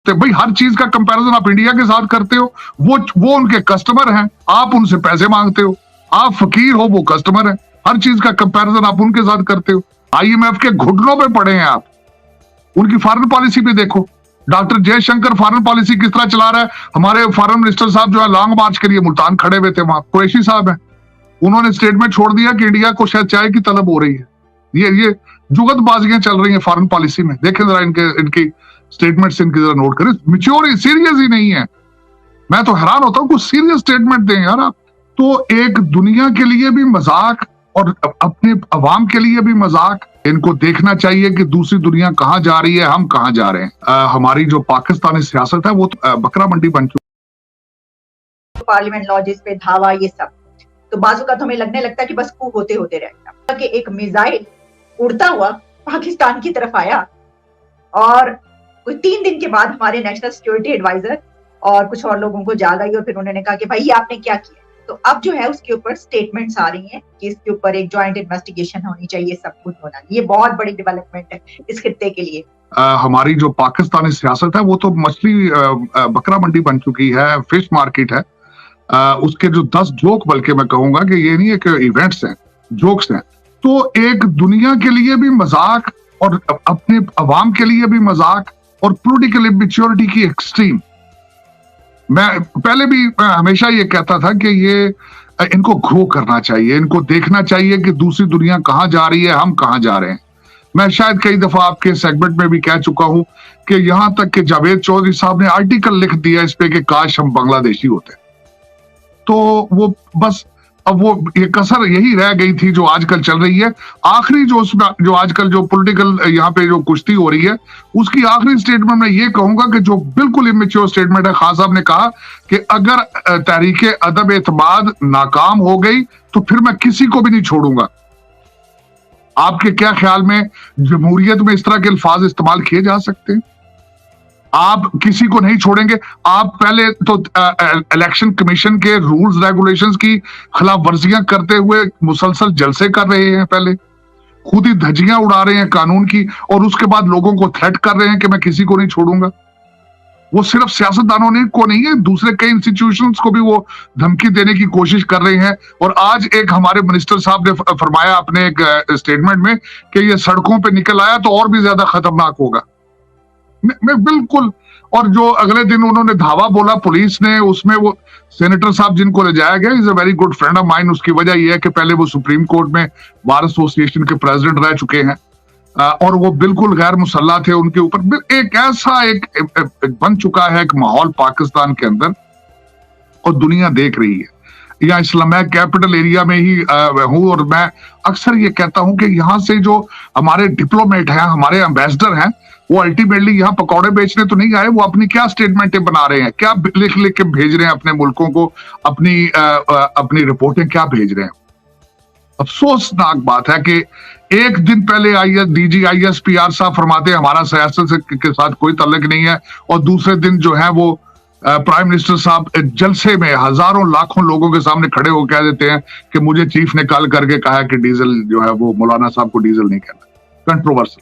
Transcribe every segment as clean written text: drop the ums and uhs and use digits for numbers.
तो भाई हर चीज का कंपैरिजन आप इंडिया के साथ करते हो। वो उनके कस्टमर हैं, आप उनसे पैसे मांगते हो। आप फकीर हो, वो कस्टमर है। हर चीज का कंपैरिजन आप उनके साथ करते हो। IMF के घुटनों पे पड़े हैं आप। उनकी फॉरेन पॉलिसी पे देखो, डॉक्टर जयशंकर फॉरेन पॉलिसी किस तरह चला रहा है। हमारे फॉरेन मिनिस्टर साहब जो है लॉन्ग मार्च के लिए मुल्तान खड़े हुए थे, वहां कुरैशी साहब हैं, उन्होंने स्टेटमेंट छोड़ दिया कि इंडिया को शायद चाय की तलब हो रही है। ये जुगतबाजियां चल रही हैं फॉरेन पॉलिसी में। देखें जरा इनकी स्टेटमेंट्स, इनकी जरा नोट करें। मैच्योर सीरियस ही नहीं है। मैं तो हैरान होता हूं, कुछ सीरियस स्टेटमेंट दें यार आप। तो एक दुनिया के लिए भी मजाक और अपने अवाम के लिए भी मजाक। इनको देखना चाहिए कि दूसरी दुनिया कहां जा रही है, हम कहां जा रहे हैं। हमारी जो पाकिस्तानी सियासत है वो तो बकरा मंडी बन चुकी। पार्लियामेंट लॉ जिस पे धावा, ये सब तो बाजू का हमें लगने लगता है कि बस कू होते होते रहेगा। कि एक मिसाइल उड़ता हुआ पाकिस्तान की तरफ आया और कुछ 3 दिन के बाद हमारे नेशनल सिक्योरिटी एडवाइजर और कुछ और लोगों को जाग आई और फिर उन्होंने कहा कि भाई ये आपने क्या किया। तो अब जो है उसके ऊपर स्टेटमेंट्स आ रही हैं कि इसके ऊपर एक जॉइंट इन्वेस्टिगेशन होनी चाहिए, सब कुछ होना। ये बहुत बड़ी डेवलपमेंट है इस खित्ते के लिए। हमारी जो पाकिस्तानी सियासत है वो तो मछली बकरा मंडी बन चुकी है, फिश मार्केट है। उसके जो 10 जोक, बल्कि मैं कहूंगा कि ये नहीं है कि इवेंट्स हैं, जोक्स हैं। तो एक दुनिया के लिए भी मजाक और अपने अवाम के लिए भी मजाक और पॉलिटिकल इमेच्योरिटी की एक्सट्रीम। मैं पहले भी हमेशा ये कहता था कि ये इनको ग्रो करना चाहिए, इनको देखना चाहिए कि दूसरी दुनिया कहां जा रही है, हम कहां जा रहे हैं। मैं शायद कई दफा आपके सेगमेंट में भी कह चुका हूं कि यहां तक कि जावेद चौधरी साहब ने आर्टिकल लिख दिया इस पे कि काश हम बांग्लादेशी होते। तो वो बस अब वो ये कसर यही रह गई थी जो आजकल चल रही है। आखिरी जो आजकल जो पॉलिटिकल यहाँ पे जो कुश्ती हो रही है, उसकी आखिरी स्टेटमेंट में ये कहूंगा कि जो बिल्कुल इमेच्योर स्टेटमेंट है, खान साहब ने कहा कि अगर तहरीके अदब एतमाद नाकाम हो गई तो फिर मैं किसी को भी नहीं छोड़ूंगा। आपके क्या ख्याल में जमहूरियत में इस तरह के अल्फाज इस्तेमाल किए जा सकते हैं? आप किसी को नहीं छोड़ेंगे। आप पहले तो इलेक्शन कमीशन के रूल्स रेगुलेशंस की खिलाफ वर्जियां करते हुए मुसलसल जलसे कर रहे हैं, पहले खुद ही धज्जियां उड़ा रहे हैं कानून की, और उसके बाद लोगों को थ्रेट कर रहे हैं कि मैं किसी को नहीं छोड़ूंगा। वो सिर्फ सियासतदानों ने को नहीं है, दूसरे कई इंस्टीट्यूशंस को भी वो धमकी देने की कोशिश कर रहे हैं। और आज एक हमारे मिनिस्टर साहब ने फरमाया अपने एक स्टेटमेंट में कि ये सड़कों पे निकल आया तो और भी ज्यादा खतरनाक होगा। मैं बिल्कुल। और जो अगले दिन उन्होंने धावा बोला पुलिस ने, उसमें वो सेनेटर साहब जिनको ले जाया गया, is a very good friend of mine. उसकी वजह यह है कि पहले वो सुप्रीम कोर्ट में बार एसोसिएशन के प्रेसिडेंट रह चुके हैं और वो बिल्कुल गैर मुसल्ला थे। उनके ऊपर एक ऐसा एक बन चुका है एक माहौल पाकिस्तान के अंदर, और दुनिया देख रही है। या इस्लामाबाद कैपिटल एरिया में ही हूं, और मैं अक्सर ये कहता हूं कि यहाँ से जो हमारे डिप्लोमेट हैं, हमारे एम्बेसडर हैं, वो अल्टीमेटली यहाँ पकौड़े बेचने तो नहीं आए। वो अपनी क्या स्टेटमेंटें बना रहे हैं, क्या लिख लिख के भेज रहे हैं अपने मुल्कों को, अपनी रिपोर्टें क्या भेज रहे हैं। अफसोसनाक बात है कि एक दिन पहले DG ISPR साहब फरमाते हैं हमारा सियासत के साथ कोई ताल्लुक नहीं है, और दूसरे दिन जो है वो प्राइम मिनिस्टर साहब जलसे में हजारों लाखों लोगों के सामने खड़े हो कह देते हैं कि मुझे चीफ ने कॉल करके कहा कि डीजल जो है वो मौलाना साहब को डीजल नहीं कहना। कंट्रोवर्सी।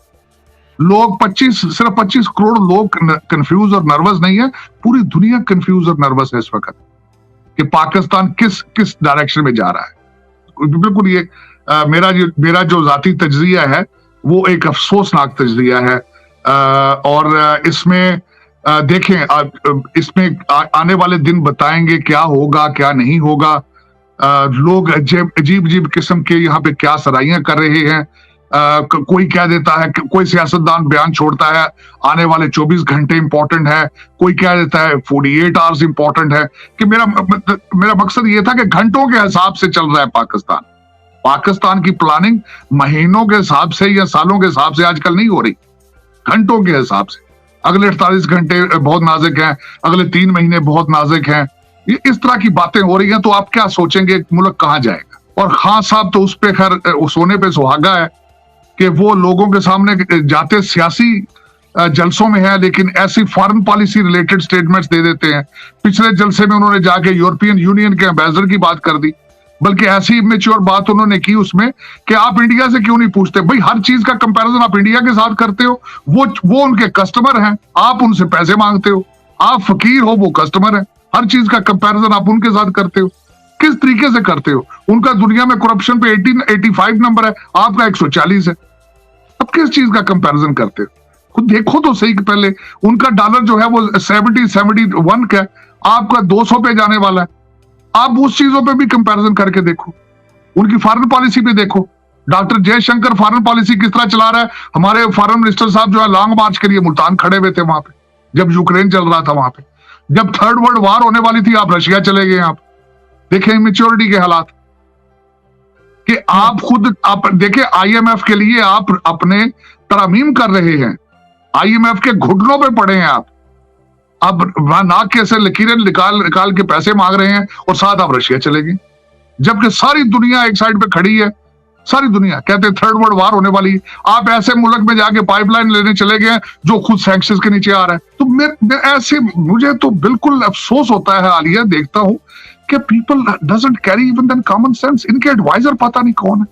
लोग 25 करोड़ लोग कंफ्यूज और नर्वस नहीं है, पूरी दुनिया कंफ्यूज और नर्वस है इस वक्त कि पाकिस्तान किस डायरेक्शन में जा रहा है। बिल्कुल ये मेरा जो जाती तजरिया है वो एक अफसोसनाक तजरिया है। और इसमें देखें, इसमें आने वाले दिन बताएंगे क्या होगा क्या नहीं होगा। लोग अजीब किस्म के यहाँ पे क्या सराइयां कर रहे हैं। कोई कह देता है, कोई सियासतदान बयान छोड़ता है आने वाले 24 घंटे इंपॉर्टेंट है, कोई कह देता है 48 आवर्स इंपॉर्टेंट है। कि मेरा मकसद ये था कि घंटों के हिसाब से चल रहा है पाकिस्तान की प्लानिंग महीनों के हिसाब से या सालों के हिसाब से आजकल नहीं हो रही, घंटों के हिसाब से। अगले 48 घंटे बहुत नाजुक हैं, अगले 3 महीने बहुत नाजुक हैं। ये इस तरह की बातें हो रही हैं, तो आप क्या सोचेंगे मुल्क कहां जाएगा। और खान साहब तो उस पे खैर सोने पे सुहागा है कि वो लोगों के सामने जाते सियासी जलसों में है, लेकिन ऐसी फॉरेन पॉलिसी रिलेटेड स्टेटमेंट्स दे देते हैं। पिछले जलसे में उन्होंने जाके यूरोपियन यूनियन के एम्बेसडर की बात कर दी। बल्कि ऐसी इमेच्योर बात उन्होंने की उसमें कि आप इंडिया से क्यों नहीं पूछते। भाई हर चीज का कंपैरिजन आप इंडिया के साथ करते हो, वो उनके कस्टमर हैं, आप उनसे पैसे मांगते हो, आप फकीर हो, वो कस्टमर है। हर चीज का कंपैरिजन आप उनके साथ करते हो, किस तरीके से करते हो? उनका दुनिया में करप्शन पे 85 नंबर है, आपका 140 है। अब किस चीज का कंपैरिजन करते हो? खुद देखो तो सही कि पहले उनका डॉलर जो है वो 71 का, आपका 200 पे जाने वाला है। आप उस चीजों पे भी कंपैरिजन करके देखो, उनकी फॉरेन पॉलिसी पे देखो। डॉक्टर जयशंकर फॉरेन पॉलिसी किस तरह चला रहा है। हमारे फॉरेन मिनिस्टर साहब जो है लॉन्ग मार्च के लिए मुल्तान खड़े हुए थे वहां पे, जब यूक्रेन चल रहा था वहां पे, जब थर्ड वर्ल्ड वॉर होने वाली थी, आप रशिया चले गए। आप देखें इमेच्योरिटी के हालात कि आप खुद आप देखें, IMF के लिए आप अपने तरमीम कर रहे हैं, IMF के घुटनों पे पड़े हैं आप। अब नाक के से लकीरें निकाल के पैसे मांग रहे हैं और साथ आप रशिया चले गए, जबकि सारी दुनिया एक साइड पे खड़ी है। सारी दुनिया कहते हैं थर्ड वर्ल्ड वॉर होने वाली। आप ऐसे मुल्क में जाके पाइपलाइन लेने चले गए जो खुद सैंक्शंस के नीचे आ रहा है। तो मैं ऐसे मुझे तो बिल्कुल अफसोस होता है हालिया देखता हूं कि people doesn't carry even then common sense. इनके एडवाइजर पता नहीं कौन है।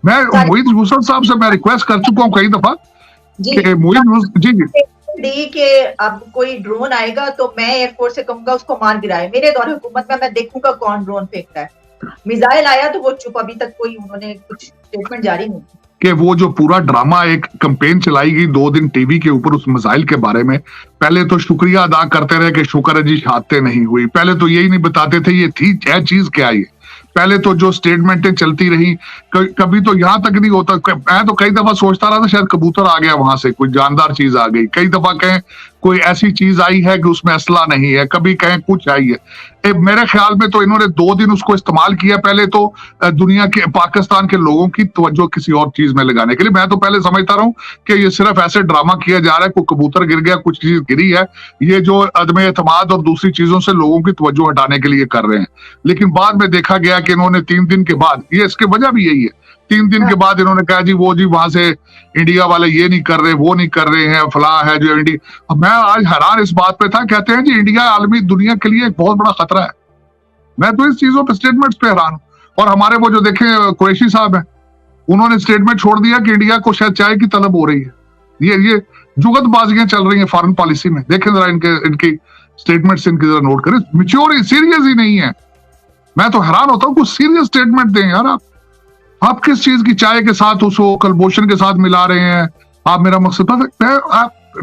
मैं मोहित यूसुफ साहब से मैं रिक्वेस्ट कर चुका हूं कई दफा कि मोहित जी के अब कोई ड्रोन आएगा तो मैं एयरफोर्स से कहूंगा उसको मार गिराए। मेरे दौरे हुकूमत में मैं देखूंगा कौन ड्रोन फेंकता है। मिसाइल आया तो वो चुप, अभी तक कोई उन्होंने कुछ स्टेटमेंट जारी नहीं कि वो जो पूरा ड्रामा एक कैंपेन चलाई गई 2 दिन टीवी के ऊपर उस मिसाइल के बारे में, पहले तो शुक्रिया अदा करते रहे कि शुक्र है जी शहादतें नहीं हुई। पहले तो यही नहीं बताते थे ये थी क्या चीज क्या है। पहले तो जो स्टेटमेंटें चलती रही, कभी तो यहां तक नहीं होता। मैं तो कई दफा सोचता रहा था शायद कबूतर आ गया वहां से, कोई जानदार चीज आ गई। कई दफा कहें कोई ऐसी चीज आई है कि उसमें असला नहीं है, कभी कहें कुछ आई है। मेरे ख्याल में तो इन्होंने 2 दिन उसको इस्तेमाल किया। पहले तो दुनिया के पाकिस्तान के लोगों की तवज्जो किसी और चीज में लगाने के लिए। मैं तो पहले समझता रहा हूं कि ये सिर्फ ऐसे ड्रामा किया जा रहा है, कोई कबूतर गिर गया, कुछ चीज गिरी है, ये जो अदम एतमाद और दूसरी चीजों से लोगों की तवज्जो हटाने के लिए कर रहे हैं। लेकिन बाद में देखा गया कि इन्होंने 3 दिन के बाद, ये इसकी वजह भी यही है, 3 दिन के बाद इन्होंने कहा जी वो जी वहां से इंडिया वाले ये नहीं कर रहे, वो नहीं कर रहे हैं, फला है जो इंडिया। मैं आज हैरान इस बात पे था, कहते हैं जी इंडिया आलमी दुनिया के लिए एक बहुत बड़ा खतरा है। मैं तो इस चीजों पे स्टेटमेंट्स पे हैरान हूं। और हमारे वो जो देखे कुरैशी साहब हैं, उन्होंने स्टेटमेंट छोड़ दिया कि इंडिया को शायद चाय की तलब हो रही है। ये जुगतबाजियां चल रही हैं फॉरेन पॉलिसी में। देखें जरा इनकी स्टेटमेंट्स इनकी जरा नोट करें, मैच्योर सीरियस ही नहीं है। मैं तो हैरान होता हूं, कुछ सीरियस स्टेटमेंट दें यार। आप किस चीज की चाय के साथ उसको कलबोशन के साथ मिला रहे हैं? आप मेरा मकसद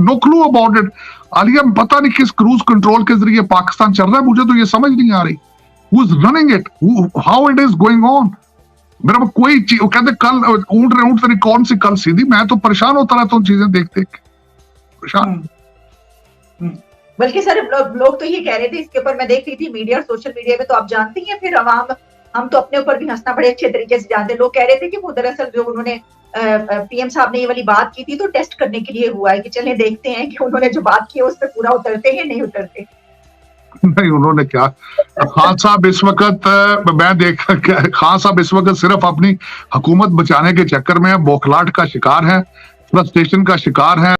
नो क्लू अबाउट इट। आलिया पता नहीं किस क्रूज कंट्रोल के जरिए पाकिस्तान चल रहा है, मुझे तो ये समझ नहीं आ रही। Who's running it? How it is going on? मेरा कोई चीज कहते कल ऊंट तेरी कौन सी कल सीधी। मैं तो परेशान होता रहता हूँ चीजें देख देख परेशान। बल्कि सर लोग तो ये कह रहे थे, इसके ऊपर मैं देख रही थी मीडिया और सोशल मीडिया में, तो आप जानते हैं फिर हम तो अपने ऊपर भी हंसना बड़े अच्छे तरीके से जानते हैं। लोग कह रहे थे कि वो दरअसल जो उन्होंने PM साहब ने ये वाली बात की थी तो टेस्ट करने के लिए हुआ है कि चलें देखते हैं कि उन्होंने जो बात की है उस पर पूरा उतरते हैं नहीं उतरते। नहीं उन्होंने क्या, खान साहब इस वक्त खान साहब इस वक्त सिर्फ अपनी हुकूमत बचाने के चक्कर में बौखलाहट का शिकार है, फ्रस्ट्रेशन का शिकार है।